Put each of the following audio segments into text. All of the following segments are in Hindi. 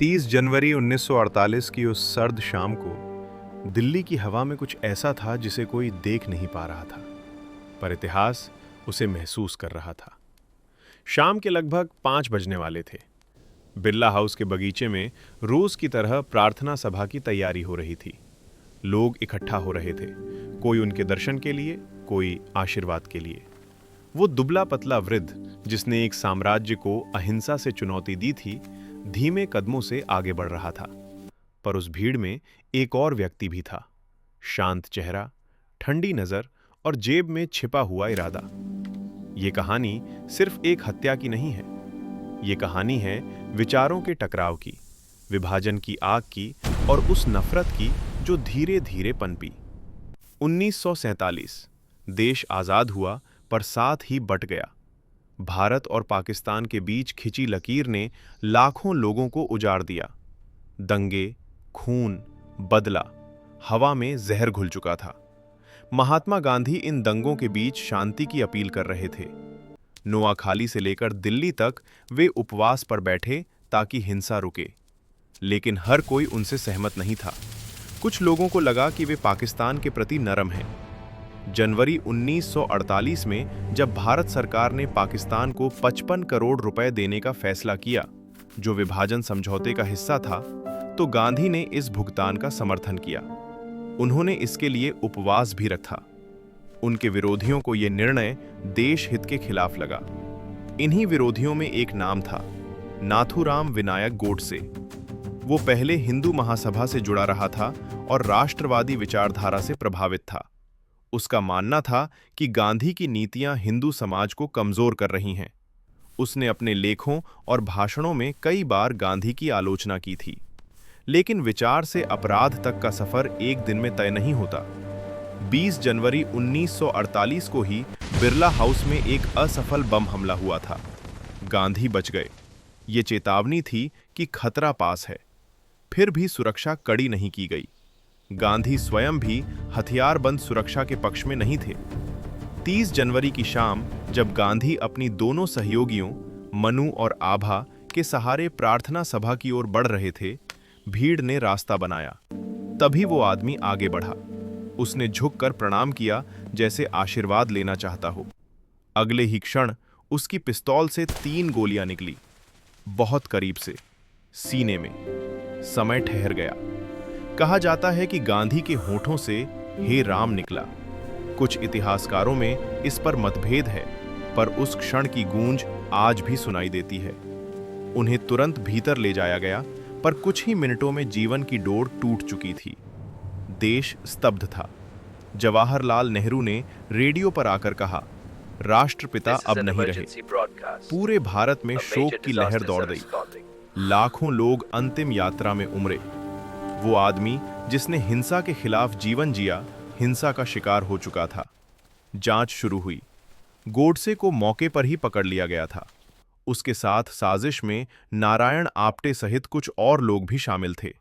30 जनवरी 1948 की उस सर्द शाम को दिल्ली की हवा में कुछ ऐसा था जिसे कोई देख नहीं पा रहा था, पर इतिहास उसे महसूस कर रहा था। शाम के लगभग 5 बजने वाले थे। बिरला हाउस के बगीचे में रोज की तरह प्रार्थना सभा की तैयारी हो रही थी। लोग इकट्ठा हो रहे थे, कोई उनके दर्शन के लिए, कोई आशीर्वाद के लिए। वो दुबला पतला वृद्ध जिसने एक साम्राज्य को अहिंसा से चुनौती दी थी, धीमे कदमों से आगे बढ़ रहा था। पर उस भीड़ में एक और व्यक्ति भी था, शांत चेहरा, ठंडी नजर और जेब में छिपा हुआ इरादा। ये कहानी सिर्फ एक हत्या की नहीं है। ये कहानी है विचारों के टकराव की, विभाजन की आग की और उस नफरत की जो धीरे धीरे पनपी। 1947 देश आजाद हुआ, पर साथ ही बट गया। भारत और पाकिस्तान के बीच खिंची लकीर ने लाखों लोगों को उजाड़ दिया। दंगे, खून, बदला, हवा में जहर घुल चुका था। महात्मा गांधी इन दंगों के बीच शांति की अपील कर रहे थे। नोआखाली से लेकर दिल्ली तक वे उपवास पर बैठे ताकि हिंसा रुके, लेकिन हर कोई उनसे सहमत नहीं था। कुछ लोगों को लगा कि वे पाकिस्तान के प्रति नरम हैं। जनवरी 1948 में जब भारत सरकार ने पाकिस्तान को 55 करोड़ रुपए देने का फैसला किया, जो विभाजन समझौते का हिस्सा था, तो गांधी ने इस भुगतान का समर्थन किया। उन्होंने इसके लिए उपवास भी रखा। उनके विरोधियों को यह निर्णय देश हित के खिलाफ लगा। इन्हीं विरोधियों में एक नाम था, नाथूराम विनायक गोडसे। वो पहले हिंदू महासभा से जुड़ा रहा था और राष्ट्रवादी विचारधारा से प्रभावित था। उसका मानना था कि गांधी की नीतियां हिंदू समाज को कमजोर कर रही हैं। उसने अपने लेखों और भाषणों में कई बार गांधी की आलोचना की थी। लेकिन विचार से अपराध तक का सफर एक दिन में तय नहीं होता। 20 जनवरी 1948 को ही बिरला हाउस में एक असफल बम हमला हुआ था। गांधी बच गए। ये चेतावनी थी कि खतरा पास है। फिर भी सुरक्षा कड़ी नहीं की गई। गांधी स्वयं भी हथियारबंद सुरक्षा के पक्ष में नहीं थे। 30 जनवरी की शाम जब गांधी अपनी दोनों सहयोगियों मनु और आभा के सहारे प्रार्थना सभा की ओर बढ़ रहे थे, भीड़ ने रास्ता बनाया। तभी वो आदमी आगे बढ़ा। उसने झुककर प्रणाम किया, जैसे आशीर्वाद लेना चाहता हो। अगले ही क्षण उसकी पिस्तौल से 3 गोलियां निकली, बहुत करीब से, सीने में। समय ठहर गया। कहा जाता है कि गांधी के होठों से हे राम निकला। कुछ इतिहासकारों में इस पर मतभेद है, पर उस क्षण की गूंज आज भी सुनाई देती है। उन्हें तुरंत भीतर ले जाया गया, पर कुछ ही मिनटों में जीवन की डोर टूट चुकी थी। देश स्तब्ध था। जवाहरलाल नेहरू ने रेडियो पर आकर कहा, राष्ट्रपिता अब नहीं रहे। पूरे भारत में शोक की लहर दौड़ गई। लाखों लोग अंतिम यात्रा में उमरे। वो आदमी जिसने हिंसा के खिलाफ जीवन जिया, हिंसा का शिकार हो चुका था। जांच शुरू हुई। गोडसे को मौके पर ही पकड़ लिया गया था। उसके साथ साजिश में नारायण आप्टे सहित कुछ और लोग भी शामिल थे।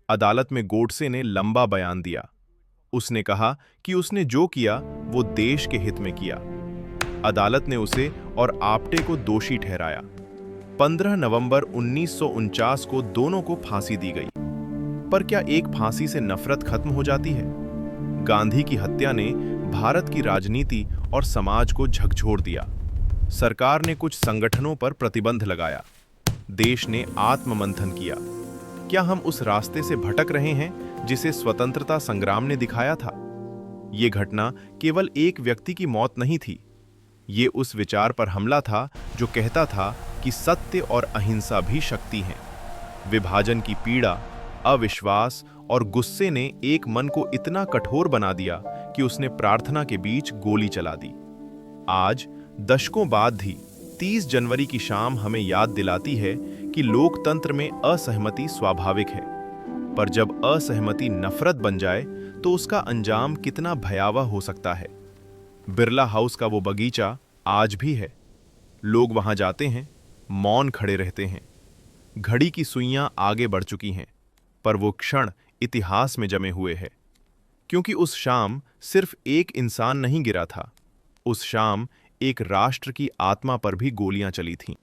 अदालत में गोडसे ने लंबा बयान दिया। उसने कहा कि उसने जो किया वो देश के हित में किया। अदालत ने उसे और आप्टे को दोषी ठहराया। 15 नवंबर 1949 को दोनों को फांसी दी गई। पर क्या एक फांसी से नफरत खत्म हो जाती है? गांधी की हत्या ने भारत की राजनीति और समाज को झकझोर दिया। सरकार ने कुछ संगठनों पर प्रतिबंध लगाया। देश ने आत्ममंथन किया। क्या हम उस रास्ते से भटक रहे हैं जिसे स्वतंत्रता संग्राम ने दिखाया था? ये घटना केवल एक व्यक्ति की मौत नहीं थी। ये उस विचार पर हमला था जो कहता था कि सत्य और अहिंसा भी शक्ति हैं। विभाजन की पीड़ा, अविश्वास और गुस्से ने एक मन को इतना कठोर बना दिया कि उसने प्रार्थना के बीच गोली चला दी। आज दशकों बाद भी 30 जनवरी की शाम हमें याद दिलाती है कि लोकतंत्र में असहमति स्वाभाविक है, पर जब असहमति नफरत बन जाए तो उसका अंजाम कितना भयावह हो सकता है। बिरला हाउस का वो बगीचा आज भी है। लोग वहां जाते हैं, मौन खड़े रहते हैं। घड़ी की सुइयां आगे बढ़ चुकी हैं, पर वो क्षण इतिहास में जमे हुए हैं। क्योंकि उस शाम सिर्फ एक इंसान नहीं गिरा था, उस शाम एक राष्ट्र की आत्मा पर भी गोलियां चली थीं।